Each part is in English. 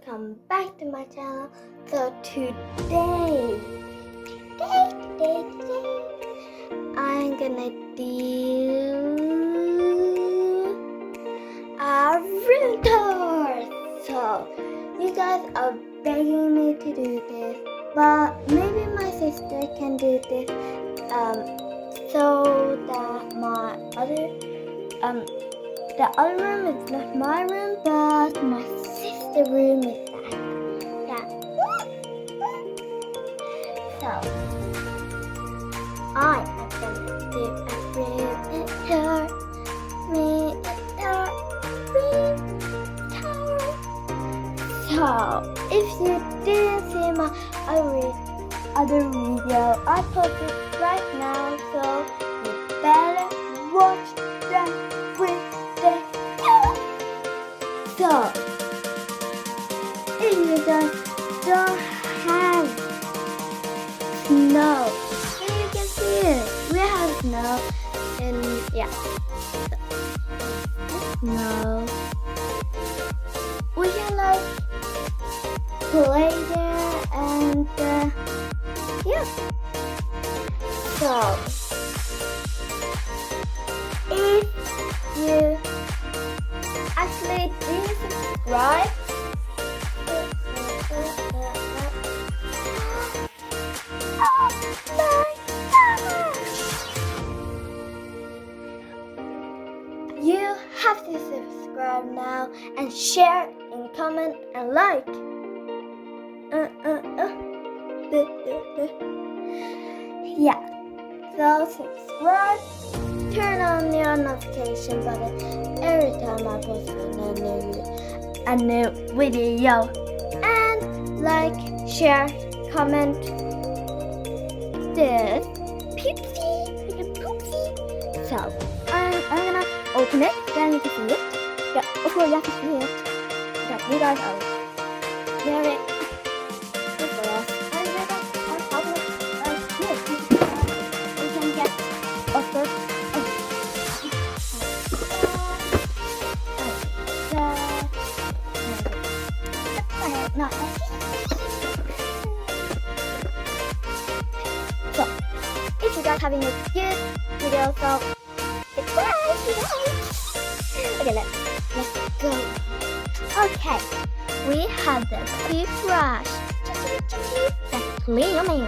welcome back to my channel. So today I'm gonna do a room tour. So you guys are begging me to do this, but maybe my sister can do this so that my the other room is not my room, but my sister's room is that. Yeah. So I am gonna do a room tour. So if you didn't see my other video, I posted right now, so you better watch that video. So if you guys don't have snow, and you can see it, we have snow, and yeah, snow. We can like play there, and yeah. So if you actually didn't subscribe, you have to subscribe now and share and comment and like. Yeah. So subscribe, turn on your notification button every time I post a new video, and like, share, comment this Poopsie. So I'm gonna open it, then you can see it. Yeah, of course you have to see it. Yeah, you guys are very good for us. And we got our public right here. We can get offered. So if you guys having a good video, so subscribe. Okay, let's go. Okay, we have the toothbrush. That's cleaning.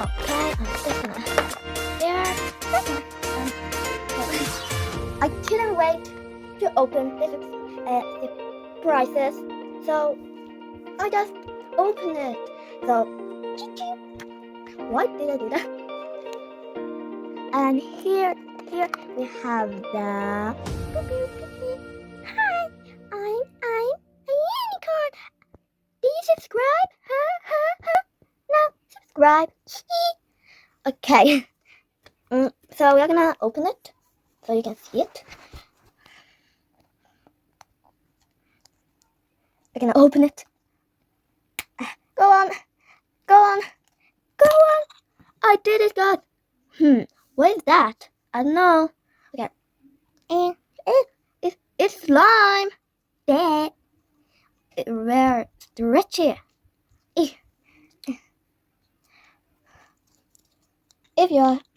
Okay, I'm just gonna there. I couldn't wait to open this surprises, so I just opened it. So why did I do that? And here we have the hi, I'm a unicorn. Do you subscribe? No, subscribe. Okay. So we're gonna open it so you can see it. We're gonna open it. Go on. I did it, God. What is that? I don't know. Okay. And it's slime. There. It's very stretchy.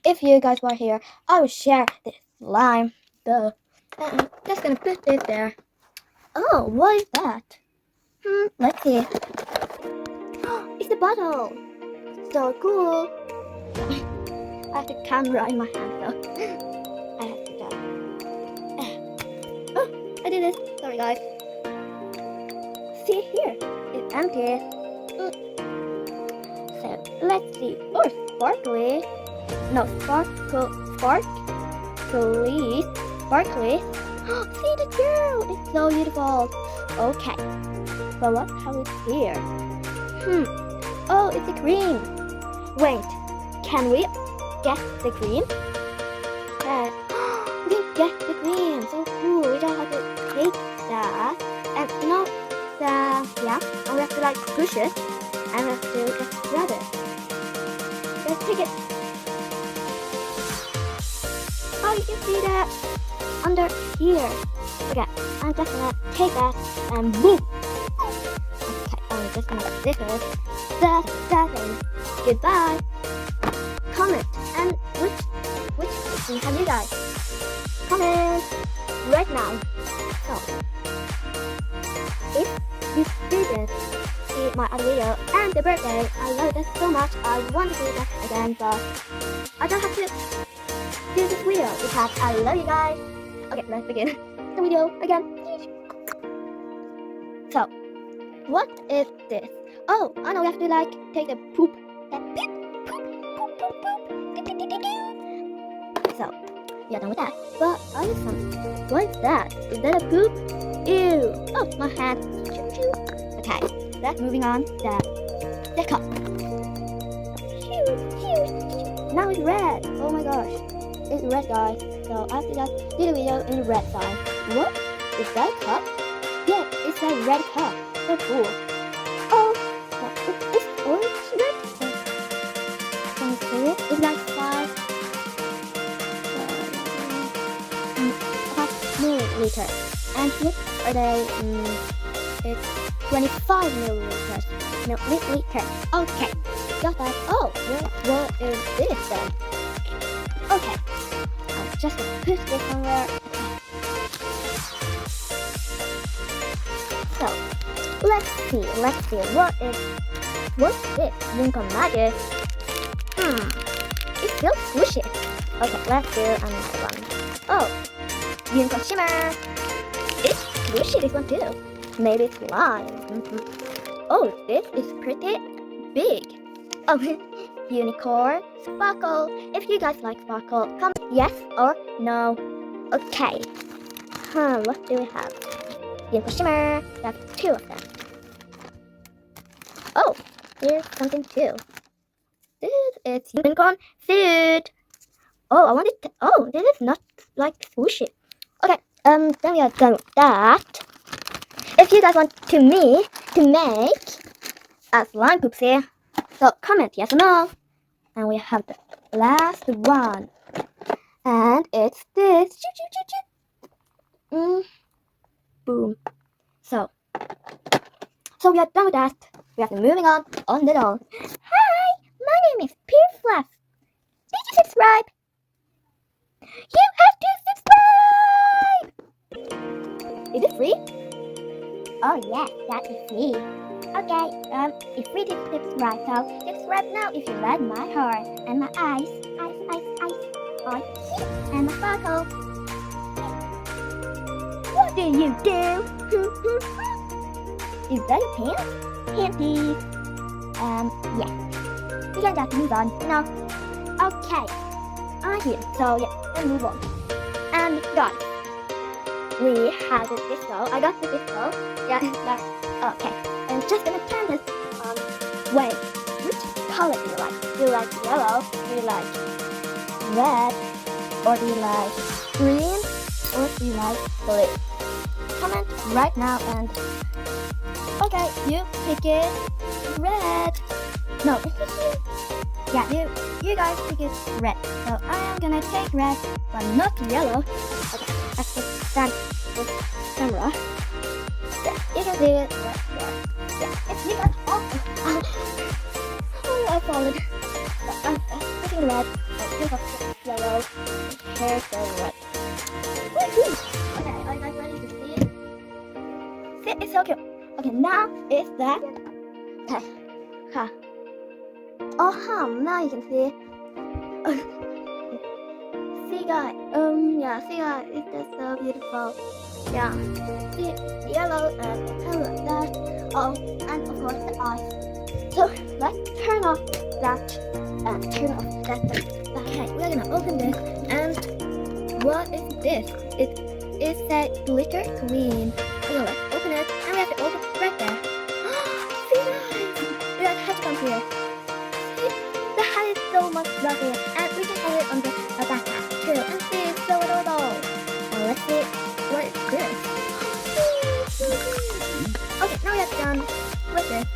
If you guys were here, I will share this slime. So I'm just gonna put it there. Oh, what is that? Let's see. It's a bottle. So cool. I have the camera in my hand, so I have to go. Oh, I did it. Sorry, guys. See here, it's empty. So let's see. Oh, sparkly. No, sparkly. See the girl. It's so beautiful. Okay. So what have we here? Oh, it's a cream. Wait, can we get the cream? We get the cream. So cool. We don't have to take that. And no, and we have to like push it, and we have to just grab it. Let's take it. Oh, you can see that under here. Okay, I'm just gonna take that and boom. Okay, I'm just gonna this is that and goodbye. Comment and which Poopsie have you guys? Comment right now. So if you didn't see my other video and the birthday, I love it so much. I want to do that again, but I don't have to do this video because I love you guys. Okay, let's begin the video again. So, what is this? Oh, I know we have to like take a poop. So, we are done with that. But I need some. What is that? Is that a poop? Ew! Oh, my hand. Choo choo. Okay, let's moving on. The cup. Now it's red. Oh my gosh, it's red, guys. So I have to just do the video in the red side. What? Is that a cup? Yeah, it's a red cup. So cool. Oh, it's orange red. Can you see it? It's like 5 milliliters. And what are they? It's 25 milliliters. Okay, got that. Oh, what is this then? Okay, I'm just gonna put this somewhere. So, let's see. What's this? Lincoln Magic. It feels squishy. Okay, let's do another one. Oh, Unicorn Shimmer. It's squishy, this one too. Maybe it's lime. Oh, this is pretty big. Oh, Unicorn Sparkle. If you guys like sparkle, comment yes or no. Okay. What do we have? Unicorn Shimmer. That's 2 of them. Oh, here's something too. This is Unicorn Food. Oh, I wanted to. Oh, this is not like sushi. Okay. Then we are done with that. If you guys want to make a slime poopsie, so comment yes or no. And we have the last one, and it's this. Boom. So we are done with that. We have to moving on the door. Hi, my name is Fluff. Did you subscribe? You have to subscribe. Is it free? Oh yes, that is free. Okay, it's free to subscribe, so subscribe now if you like my heart and my eyes, and my sparkle. What do you do? Is that your pants? Panties. Yeah. We can just move on, you know. Okay. Here. So yeah, let's move on. And guys, we have the disco. I got the disco. Yeah, that's okay. I'm just gonna turn this way. Which color do you like? Do you like yellow? Do you like red? Or do you like green? Or do you like blue? Comment right now and okay, you pick it red. No, yeah, you guys pick it red. So I am gonna take red, but not yellow. Okay, let's just stand this camera. Yeah, you can see it right there. Yeah, it's you guys also. Oh, I followed. So I'm picking red. You have yellow. Here's the red. Woohoo! Okay, are you guys ready to see it? See, it's so cute. Okay, now it's that. Okay. Now you can see. See guys, yeah, see guys, it's just so beautiful. Yeah, see yellow and color like that. Oh, and of course the eyes. So let's turn off that and turn off that. Okay, we're gonna open this and what is this? It is that glitter queen. Okay, let's open it and we have to open it right there. See guys, we have to come here. The hat is so much fluffy, and we can have it on the backpack too. And see, it's so adorable. And let's see, what is this? Okay, now we are done with this.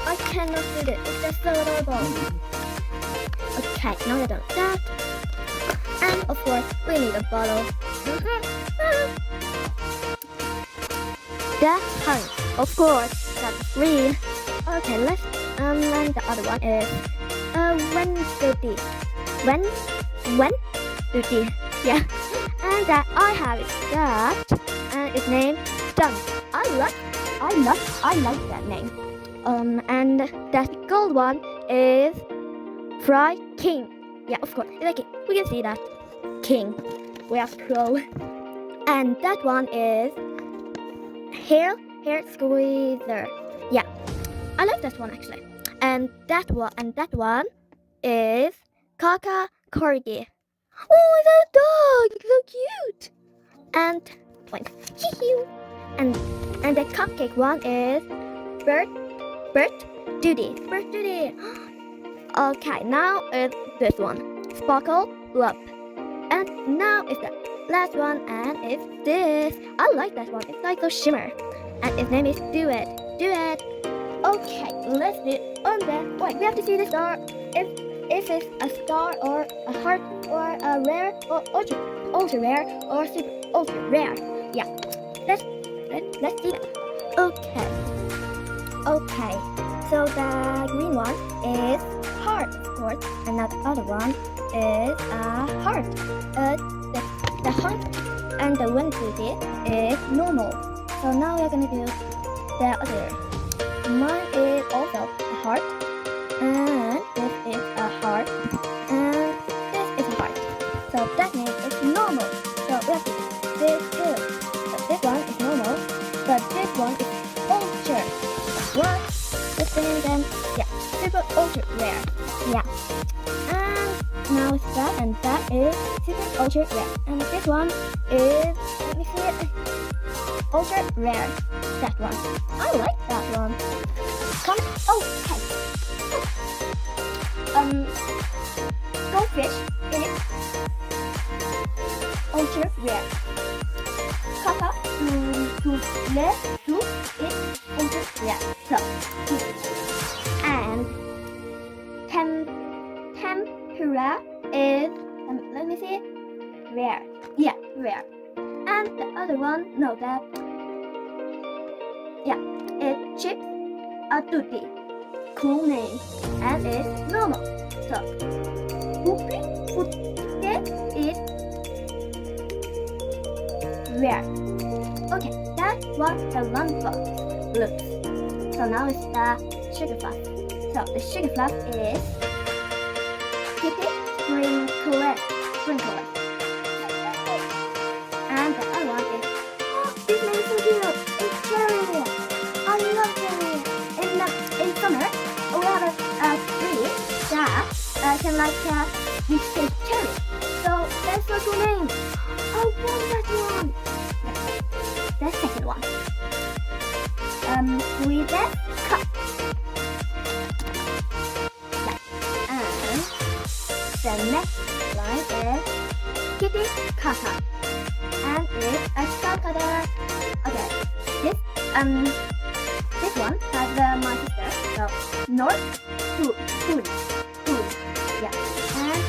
I cannot do this. It's just so adorable. Okay, now we're done with that. And of course, we need a bottle. The hunt. Of course, that's green. Okay, let's and the other one is Wednesday. When duty. Yeah. And that I have is that and it's named Dunk. I like that name. And that gold one is Fry King. Yeah, of course. Like it. We can see that. King. We are pro. And that one is hair squeezer. Yeah. I like that one actually. And that one is Kaka Corgi. Oh, that dog! It's so cute. And wait, and the cupcake one is Bert Duty. Okay, now it's this one, Sparkle Lump. And now it's the last one, and it's this. I like that one. It's like so shimmer, and its name is Do It. Okay, let's do it on the. Wait, we have to see the star. If it's a star or a heart or a rare or ultra rare or super ultra rare. Yeah, let's see that. Okay. So the green one is heart, of course, and now the other one is a heart. The heart and the Wednesday is normal. So now we're gonna do the other. Mine is also a heart, and this is a heart, and this is a heart. So that means it's normal. So we have to do this too. So this one is normal, but this one is ultra. What? The same then? Yeah, super ultra rare. Yeah. And now it's that, and that is super ultra rare. And this one is, let me see it, ultra rare. That one. I like that one. Okay. Goldfish is ultra rare. Kaka Toodles is ultra rare. So, and tempura is let me see, rare. Yeah, rare. And the other one, no, that. Yeah, it's chips a duty. Cool name. And it's normal. So, Poopsie is rare. Okay, that was the lunchbox looks. So now it's the sugar fluff. So the sugar fluff is Kitty Sprinkler. And the other one is, oh, this name is so cute. It's cherry. I love cherry. In summer, we have a tree that can we say cherry. So that's a cool name. I want that one. The second one. Sweetest cup. Yeah. And the next line is Kitty Kaka. And it's a crocodile. Okay. This one has my sister. So North Toodles. Yeah. And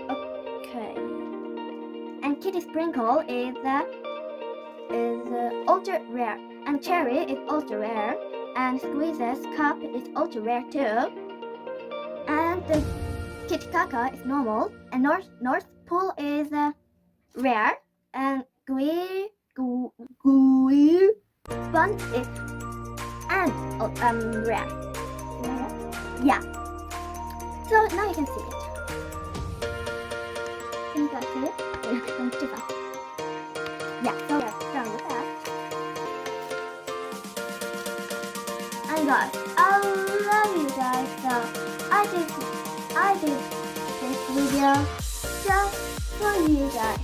okay. And Kitty Sprinkle is ultra rare. And Cherry is ultra rare. And Squeeze's cup is ultra rare too. And the Kitty Kaka is normal. And North Pool is rare. And Gooey Bun is rare. Yeah. So now you can see it. Can you guys see it? Don't too fast. Yeah, so we're done with that. And guys, I love you guys. So I did this video just for you guys.